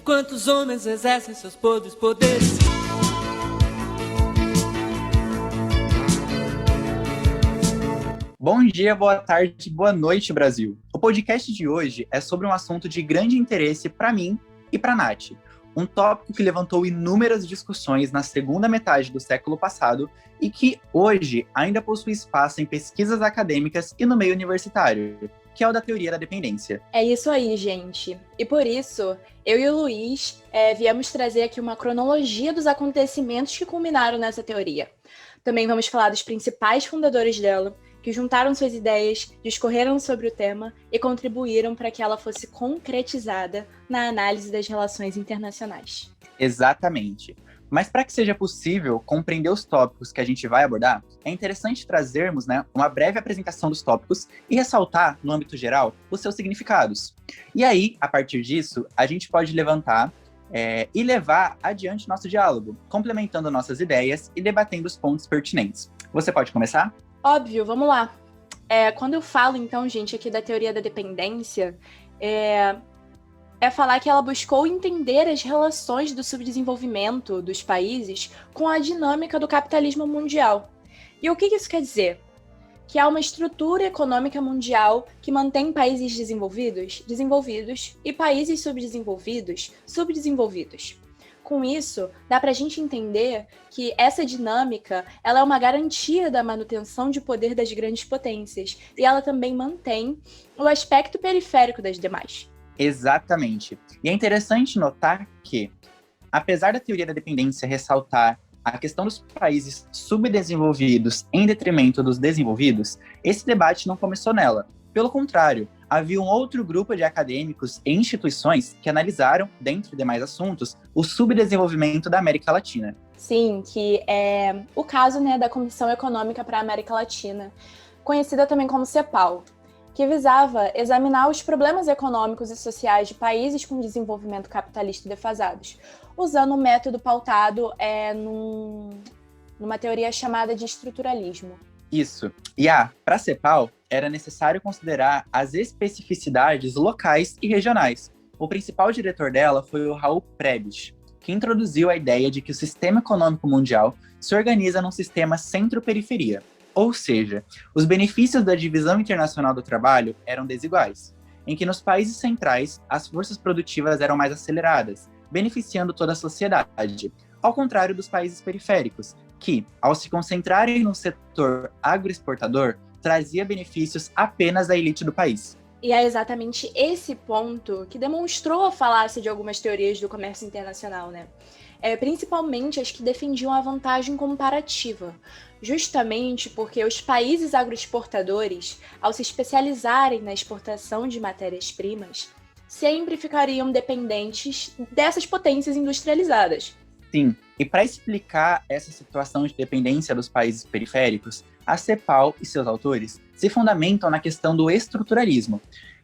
Quantos homens exercem seus podres poderes? Bom dia, boa tarde, boa noite, Brasil. O podcast de hoje é sobre um assunto de grande interesse para mim e para a Nath. Um tópico que levantou inúmeras discussões na segunda metade do século passado e que hoje ainda possui espaço em pesquisas acadêmicas e no meio universitário, que é o da teoria da dependência. É isso aí, gente. E por isso, eu e o Luiz viemos trazer aqui uma cronologia dos acontecimentos que culminaram nessa teoria. Também vamos falar dos principais fundadores dela, que juntaram suas ideias, discorreram sobre o tema e contribuíram para que ela fosse concretizada na análise das relações internacionais. Exatamente. Mas para que seja possível compreender os tópicos que a gente vai abordar, é interessante trazermos, uma breve apresentação dos tópicos e ressaltar, no âmbito geral, os seus significados. E aí, a partir disso, a gente pode levantar e levar adiante nosso diálogo, complementando nossas ideias e debatendo os pontos pertinentes. Você pode começar? Óbvio, vamos lá. Quando eu falo, então, gente, aqui da teoria da dependência, é falar que ela buscou entender as relações do subdesenvolvimento dos países com a dinâmica do capitalismo mundial. E o que isso quer dizer? Que há uma estrutura econômica mundial que mantém países desenvolvidos e países subdesenvolvidos. Com isso, dá para a gente entender que essa dinâmica ela é uma garantia da manutenção de poder das grandes potências e ela também mantém o aspecto periférico das demais. Exatamente. E é interessante notar que, apesar da teoria da dependência ressaltar a questão dos países subdesenvolvidos em detrimento dos desenvolvidos, esse debate não começou nela. Pelo contrário, havia um outro grupo de acadêmicos e instituições que analisaram, dentre demais assuntos, o subdesenvolvimento da América Latina. Sim, que é o caso da Comissão Econômica para a América Latina, conhecida também como CEPAL, que visava examinar os problemas econômicos e sociais de países com desenvolvimento capitalista defasados, usando um método pautado numa teoria chamada de estruturalismo. Isso. E para a CEPAL, era necessário considerar as especificidades locais e regionais. O principal diretor dela foi o Raul Prebisch, que introduziu a ideia de que o sistema econômico mundial se organiza num sistema centro-periferia. Ou seja, os benefícios da divisão internacional do trabalho eram desiguais, em que nos países centrais as forças produtivas eram mais aceleradas, beneficiando toda a sociedade, ao contrário dos países periféricos, que, ao se concentrarem no setor agroexportador, trazia benefícios apenas à elite do país. E é exatamente esse ponto que demonstrou a falácia de algumas teorias do comércio internacional, principalmente as que defendiam a vantagem comparativa, justamente porque os países agroexportadores, ao se especializarem na exportação de matérias-primas, sempre ficariam dependentes dessas potências industrializadas. Sim, e para explicar essa situação de dependência dos países periféricos, a CEPAL e seus autores se fundamentam na questão do estruturalismo.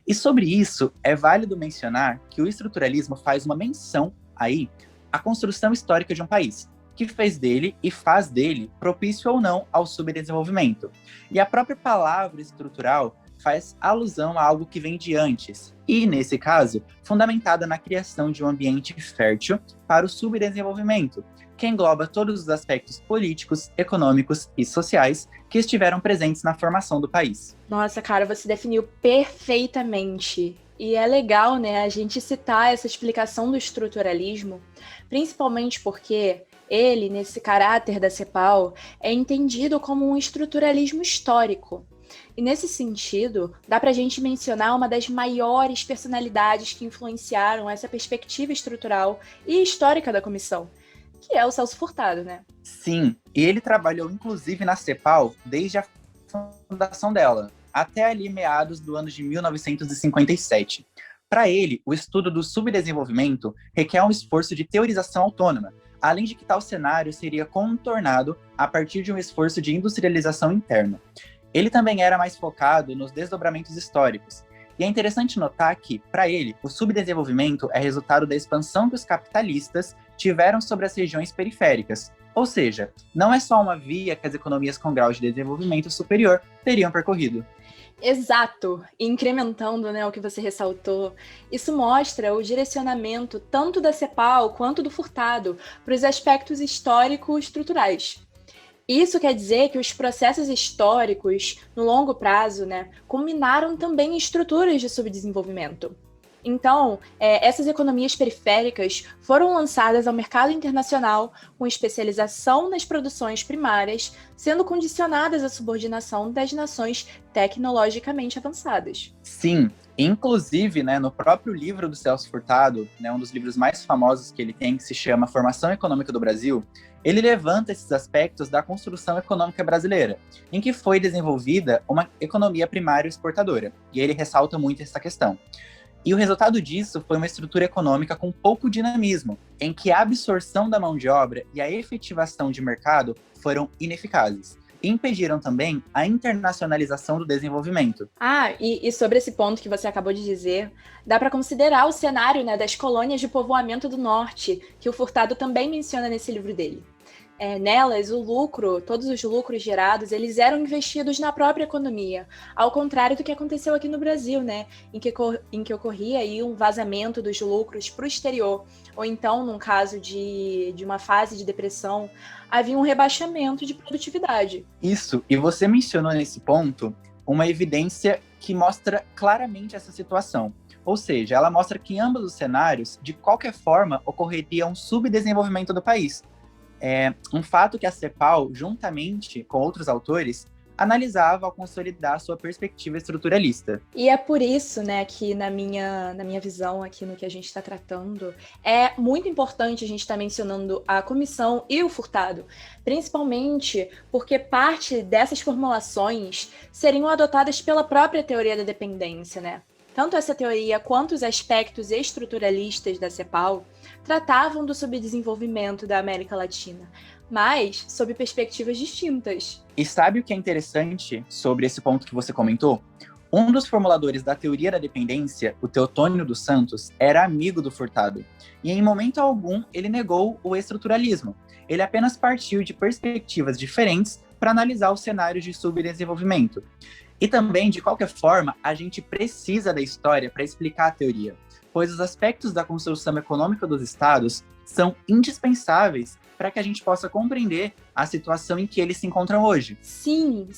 E sobre isso, é válido mencionar que o estruturalismo faz uma menção aí à construção histórica de um país, que fez dele e faz dele propício ou não ao subdesenvolvimento. E a própria palavra estrutural faz alusão a algo que vem de antes, e, nesse caso, fundamentada na criação de um ambiente fértil para o subdesenvolvimento, que engloba todos os aspectos políticos, econômicos e sociais que estiveram presentes na formação do país. Nossa, cara, você definiu perfeitamente. E é legal, a gente citar essa explicação do estruturalismo, principalmente porque ele, nesse caráter da CEPAL, é entendido como um estruturalismo histórico. E nesse sentido, dá pra gente mencionar uma das maiores personalidades que influenciaram essa perspectiva estrutural e histórica da comissão, que é o Celso Furtado, Sim, e ele trabalhou inclusive na CEPAL desde a fundação dela, até ali meados do ano de 1957. Para ele, o estudo do subdesenvolvimento requer um esforço de teorização autônoma, além de que tal cenário seria contornado a partir de um esforço de industrialização interna. Ele também era mais focado nos desdobramentos históricos. E é interessante notar que, para ele, o subdesenvolvimento é resultado da expansão que os capitalistas tiveram sobre as regiões periféricas. Ou seja, não é só uma via que as economias com grau de desenvolvimento superior teriam percorrido. Exato, incrementando, né, o que você ressaltou, isso mostra o direcionamento tanto da CEPAL quanto do Furtado para os aspectos histórico-estruturais. Isso quer dizer que os processos históricos, no longo prazo, né, culminaram também em estruturas de subdesenvolvimento. Então, essas economias periféricas foram lançadas ao mercado internacional com especialização nas produções primárias, sendo condicionadas à subordinação das nações tecnologicamente avançadas. Sim, inclusive, né, no próprio livro do Celso Furtado, né, um dos livros mais famosos que ele tem, que se chama Formação Econômica do Brasil, ele levanta esses aspectos da construção econômica brasileira, em que foi desenvolvida uma economia primária exportadora, e ele ressalta muito essa questão. E o resultado disso foi uma estrutura econômica com pouco dinamismo, em que a absorção da mão de obra e a efetivação de mercado foram ineficazes. E impediram também a internacionalização do desenvolvimento. E sobre esse ponto que você acabou de dizer, dá para considerar o cenário, né, das colônias de povoamento do norte, que o Furtado também menciona nesse livro dele. Nelas, todos os lucros gerados, eles eram investidos na própria economia, ao contrário do que aconteceu aqui no Brasil, né, em que ocorria aí um vazamento dos lucros para o exterior, ou então, num caso de uma fase de depressão, havia um rebaixamento de produtividade. Isso, e você mencionou nesse ponto uma evidência que mostra claramente essa situação. Ou seja, ela mostra que em ambos os cenários, de qualquer forma, ocorreria um subdesenvolvimento do país. É um fato que a CEPAL, juntamente com outros autores, analisava ao consolidar sua perspectiva estruturalista. E é por isso, né, que na minha visão aqui no que a gente está tratando, é muito importante a gente estar mencionando a comissão e o Furtado, principalmente porque parte dessas formulações seriam adotadas pela própria teoria da dependência, né? Tanto essa teoria quanto os aspectos estruturalistas da CEPAL tratavam do subdesenvolvimento da América Latina, mas sob perspectivas distintas. E sabe o que é interessante sobre esse ponto que você comentou? Um dos formuladores da teoria da dependência, o Teotônio dos Santos, era amigo do Furtado. E em momento algum ele negou o estruturalismo. Ele apenas partiu de perspectivas diferentes para analisar os cenários de subdesenvolvimento. E também, de qualquer forma, a gente precisa da história para explicar a teoria, pois os aspectos da construção econômica dos estados são indispensáveis para que a gente possa compreender a situação em que eles se encontram hoje. Sim.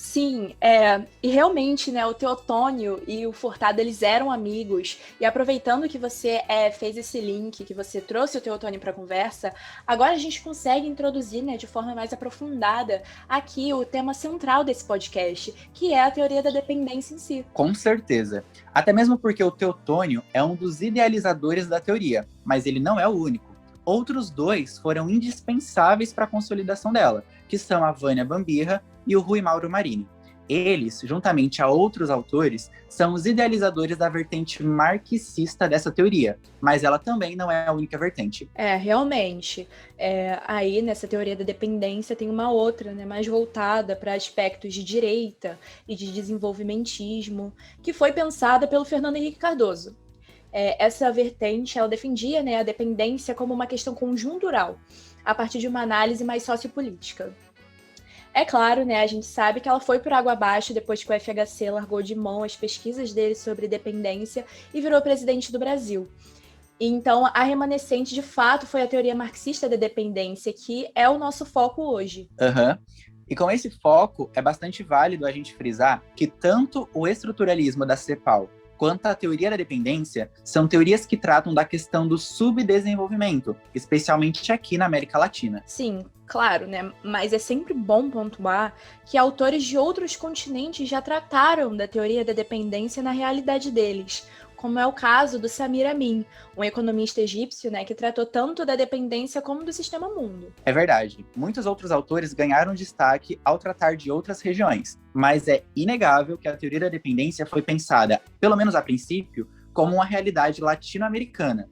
E realmente, né, o Teotônio e o Furtado, eles eram amigos. E aproveitando que você fez esse link, que você trouxe o Teotônio para a conversa, agora a gente consegue introduzir, né, de forma mais aprofundada aqui o tema central desse podcast, que é a teoria da dependência em si. Com certeza. Até mesmo porque o Teotônio é um dos idealizadores da teoria, mas ele não é o único. Outros dois foram indispensáveis para a consolidação dela, que são a Vânia Bambirra e o Rui Mauro Marini. Eles, juntamente a outros autores, são os idealizadores da vertente marxista dessa teoria, mas ela também não é a única vertente. Realmente. Aí, nessa teoria da dependência, tem uma outra, né, mais voltada para aspectos de direita e de desenvolvimentismo, que foi pensada pelo Fernando Henrique Cardoso. Essa vertente, ela defendia, né, a dependência como uma questão conjuntural, a partir de uma análise mais sociopolítica. É claro, né, a gente sabe que ela foi por água abaixo depois que o FHC largou de mão as pesquisas dele sobre dependência e virou presidente do Brasil. Então, a remanescente, de fato, foi a teoria marxista da dependência, que é o nosso foco hoje. E com esse foco, é bastante válido a gente frisar que tanto o estruturalismo da CEPAL quanto a teoria da dependência são teorias que tratam da questão do subdesenvolvimento, especialmente aqui na América Latina. Sim, claro, né? Mas é sempre bom pontuar que autores de outros continentes já trataram da teoria da dependência na realidade deles, como é o caso do Samir Amin, um economista egípcio, né, que tratou tanto da dependência como do sistema mundo. É verdade, muitos outros autores ganharam destaque ao tratar de outras regiões, mas é inegável que a teoria da dependência foi pensada, pelo menos a princípio, como uma realidade latino-americana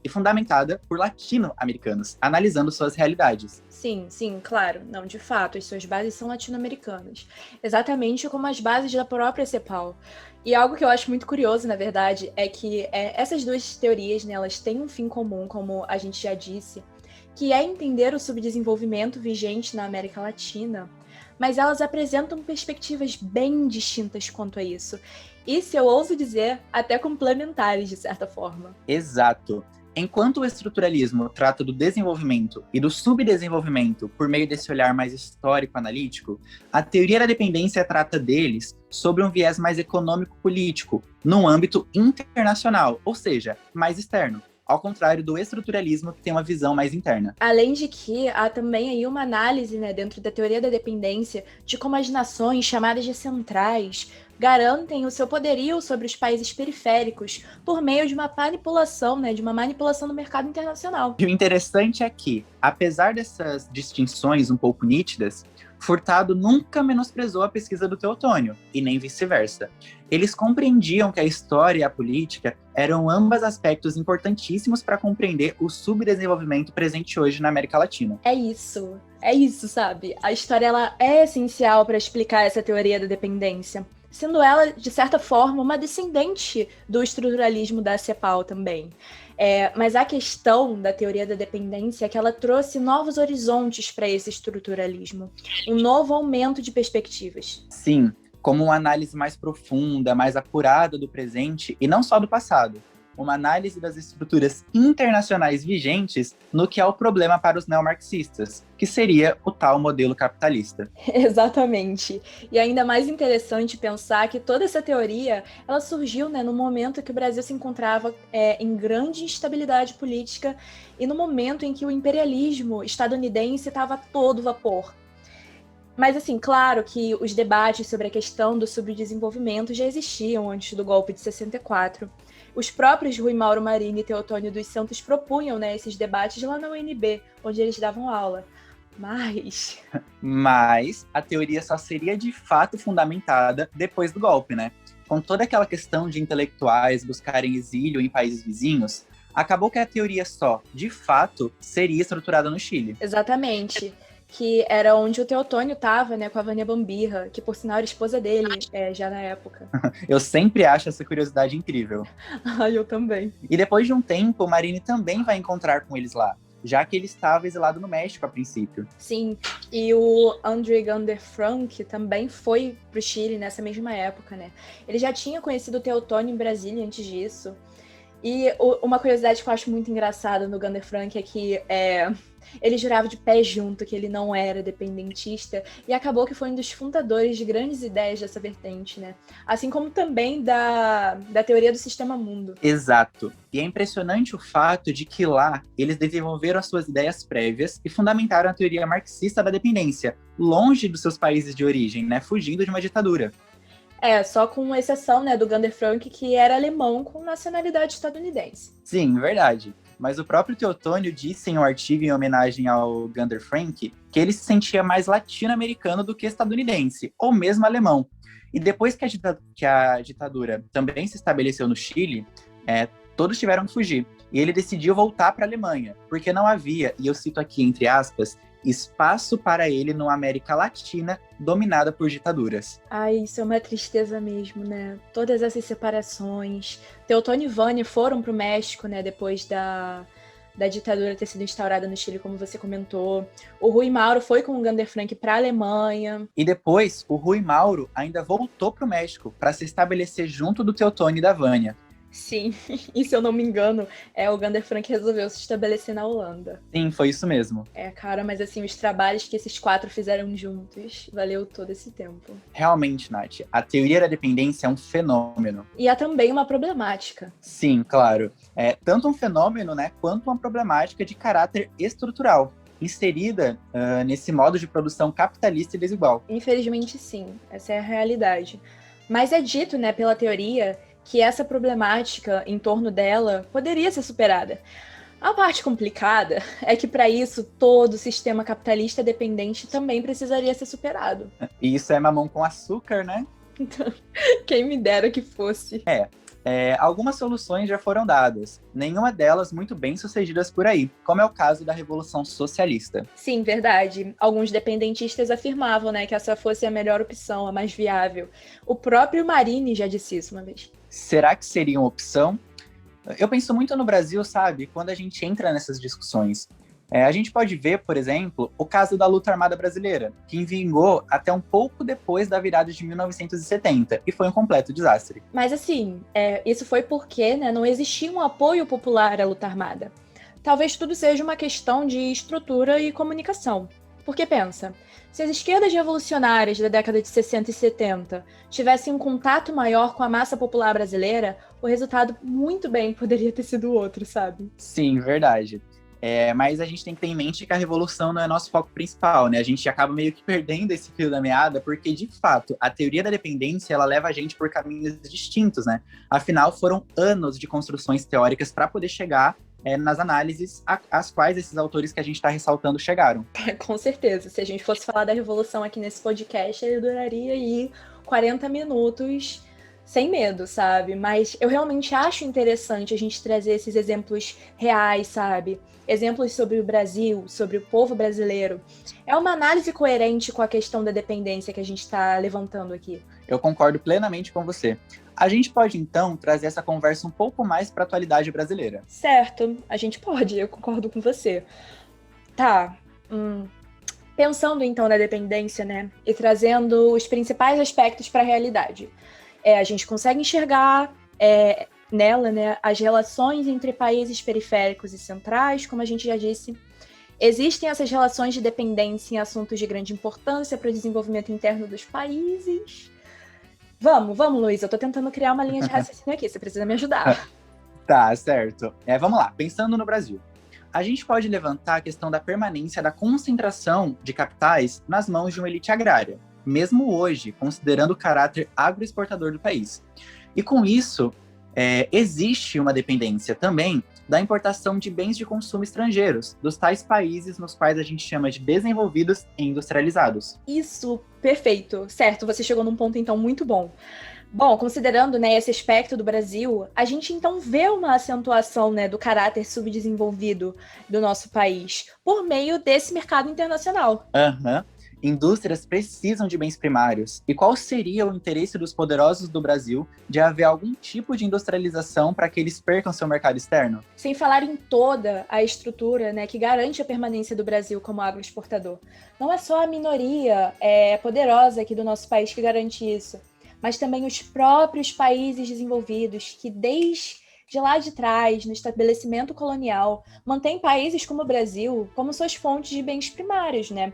e fundamentada por latino-americanos, analisando suas realidades. Sim, claro. Não, de fato, as suas bases são latino-americanas. Exatamente como as bases da própria CEPAL. E algo que eu acho muito curioso, na verdade, é que essas duas teorias, né, elas têm um fim comum, como a gente já disse, que é entender o subdesenvolvimento vigente na América Latina, mas elas apresentam perspectivas bem distintas quanto a isso. E, se eu ouso dizer, até complementares, de certa forma. Exato. Enquanto o estruturalismo trata do desenvolvimento e do subdesenvolvimento por meio desse olhar mais histórico-analítico, a teoria da dependência trata deles sobre um viés mais econômico-político, num âmbito internacional, ou seja, mais externo, ao contrário do estruturalismo, que tem uma visão mais interna. Além de que há também aí uma análise, né, dentro da teoria da dependência de como as nações, chamadas de centrais, garantem o seu poderio sobre os países periféricos por meio de uma manipulação, né, de uma manipulação do mercado internacional. E o interessante é que, apesar dessas distinções um pouco nítidas, Furtado nunca menosprezou a pesquisa do Teotônio, e nem vice-versa. Eles compreendiam que a história e a política eram ambas aspectos importantíssimos para compreender o subdesenvolvimento presente hoje na América Latina. É isso, sabe? A história ela é essencial para explicar essa teoria da dependência, sendo ela, de certa forma, uma descendente do estruturalismo da CEPAL também. Mas a questão da teoria da dependência é que ela trouxe novos horizontes para esse estruturalismo, um novo aumento de perspectivas. Sim, como uma análise mais profunda, mais apurada do presente e não só do passado. Uma análise das estruturas internacionais vigentes no que é o problema para os neomarxistas, que seria o tal modelo capitalista. Exatamente. E ainda mais interessante pensar que toda essa teoria ela surgiu, né, no momento que o Brasil se encontrava em grande instabilidade política e no momento em que o imperialismo estadunidense estava a todo vapor. Mas, assim, claro que os debates sobre a questão do subdesenvolvimento já existiam antes do golpe de 64. Os próprios Rui Mauro Marini e Teotônio dos Santos propunham, né, esses debates lá na UNB, onde eles davam aula. Mas a teoria só seria de fato fundamentada depois do golpe, né? Com toda aquela questão de intelectuais buscarem exílio em países vizinhos, acabou que a teoria só, de fato, seria estruturada no Chile. Exatamente. Que era onde o Teotônio estava, né, com a Vânia Bambirra, que por sinal era esposa dele, já na época. Eu sempre acho essa curiosidade incrível. Eu também. E depois de um tempo, o Marini também vai encontrar com eles lá, já que ele estava exilado no México a princípio. Sim, e o André Gander Frank também foi pro Chile nessa mesma época, né? Ele já tinha conhecido o Teotônio em Brasília antes disso. E uma curiosidade que eu acho muito engraçada no Gander Frank é que ele jurava de pé junto que ele não era dependentista e acabou que foi um dos fundadores de grandes ideias dessa vertente, né? Assim como também da teoria do sistema mundo. Exato. E é impressionante o fato de que lá eles desenvolveram as suas ideias prévias e fundamentaram a teoria marxista da dependência, longe dos seus países de origem, né? Fugindo de uma ditadura. Só com exceção, né, do Gander Frank, que era alemão com nacionalidade estadunidense. Sim, verdade. Mas o próprio Teotônio disse em um artigo em homenagem ao Gander Frank que ele se sentia mais latino-americano do que estadunidense, ou mesmo alemão. E depois que a ditadura também se estabeleceu no Chile, todos tiveram que fugir. E ele decidiu voltar para a Alemanha, porque não havia, e eu cito aqui entre aspas, espaço para ele numa América Latina dominada por ditaduras. Ai, isso é uma tristeza mesmo, né? Todas essas separações. Teotônio e Vânia foram pro México, né? Depois da ditadura ter sido instaurada no Chile, como você comentou. O Rui Mauro foi com o Gander Frank para a Alemanha. E depois, o Rui Mauro ainda voltou pro México para se estabelecer junto do Teotônio e da Vânia. Sim, e se eu não me engano, o Gander Frank resolveu se estabelecer na Holanda. Sim, foi isso mesmo. Cara, mas assim, os trabalhos que esses 4 fizeram juntos, valeu todo esse tempo. Realmente, Nath, a teoria da dependência é um fenômeno. E há também uma problemática. Sim, claro. É tanto um fenômeno, né, quanto uma problemática de caráter estrutural, inserida nesse modo de produção capitalista e desigual. Infelizmente, sim. Essa é a realidade. Mas é dito, né, pela teoria, que essa problemática em torno dela poderia ser superada. A parte complicada é que, para isso, todo o sistema capitalista dependente também precisaria ser superado. E isso é mamão com açúcar, né? Quem me dera que fosse. Algumas soluções já foram dadas, nenhuma delas muito bem sucedidas por aí, como é o caso da Revolução Socialista. Sim, verdade. Alguns dependentistas afirmavam, né, que essa fosse a melhor opção, a mais viável. O próprio Marini já disse isso uma vez. Será que seria uma opção? Eu penso muito no Brasil, sabe, quando a gente entra nessas discussões. A gente pode ver, por exemplo, o caso da luta armada brasileira, que vingou até um pouco depois da virada de 1970 e foi um completo desastre. Mas assim, isso foi porque, né, não existia um apoio popular à luta armada. Talvez tudo seja uma questão de estrutura e comunicação. Porque pensa, se as esquerdas revolucionárias da década de 60 e 70 tivessem um contato maior com a massa popular brasileira, o resultado muito bem poderia ter sido outro, sabe? Sim, verdade. Mas a gente tem que ter em mente que a revolução não é nosso foco principal, né? A gente acaba meio que perdendo esse fio da meada, porque, de fato, a teoria da dependência, ela leva a gente por caminhos distintos, né? Afinal, foram anos de construções teóricas para poder chegar nas análises às quais esses autores que a gente está ressaltando chegaram. Com certeza. Se a gente fosse falar da revolução aqui nesse podcast, ele duraria aí 40 minutos sem medo, sabe? Mas eu realmente acho interessante a gente trazer esses exemplos reais, sabe? Exemplos sobre o Brasil, sobre o povo brasileiro. É uma análise coerente com a questão da dependência que a gente está levantando aqui. Eu concordo plenamente com você. A gente pode, então, trazer essa conversa um pouco mais para a atualidade brasileira. Certo, a gente pode, eu concordo com você. Tá, pensando então na dependência, né, e trazendo os principais aspectos para a realidade. A gente consegue enxergar nela, né, as relações entre países periféricos e centrais, como a gente já disse. Existem essas relações de dependência em assuntos de grande importância para o desenvolvimento interno dos países. Vamos, Luiz, eu tô tentando criar uma linha de raciocínio aqui, você precisa me ajudar. Tá, certo. Vamos lá, pensando no Brasil. A gente pode levantar a questão da permanência da concentração de capitais nas mãos de uma elite agrária, mesmo hoje, considerando o caráter agroexportador do país. E com isso, existe uma dependência também da importação de bens de consumo estrangeiros, dos tais países nos quais a gente chama de desenvolvidos e industrializados. Isso, perfeito. Certo, você chegou num ponto, então, muito bom. Bom, considerando, né, esse aspecto do Brasil, a gente, então, vê uma acentuação, né, do caráter subdesenvolvido do nosso país por meio desse mercado internacional. Indústrias precisam de bens primários. E qual seria o interesse dos poderosos do Brasil de haver algum tipo de industrialização para que eles percam seu mercado externo? Sem falar em toda a estrutura, né, que garante a permanência do Brasil como agroexportador. Não é só a minoria poderosa aqui do nosso país que garante isso, mas também os próprios países desenvolvidos que, desde lá de trás, no estabelecimento colonial, mantêm países como o Brasil como suas fontes de bens primários, né?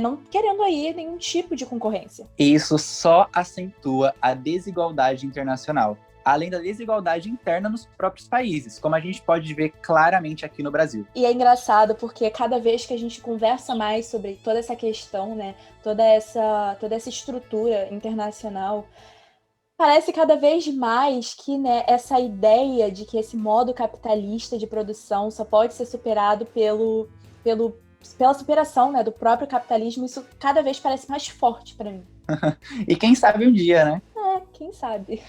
Não querendo aí nenhum tipo de concorrência. E isso só acentua a desigualdade internacional, além da desigualdade interna nos próprios países, como a gente pode ver claramente aqui no Brasil. E é engraçado porque cada vez que a gente conversa mais sobre toda essa questão, né, toda essa estrutura internacional, parece cada vez mais que, né, essa ideia de que esse modo capitalista de produção só pode ser superado pela superação, né, do próprio capitalismo, isso cada vez parece mais forte para mim. E quem sabe um dia, né? Quem sabe?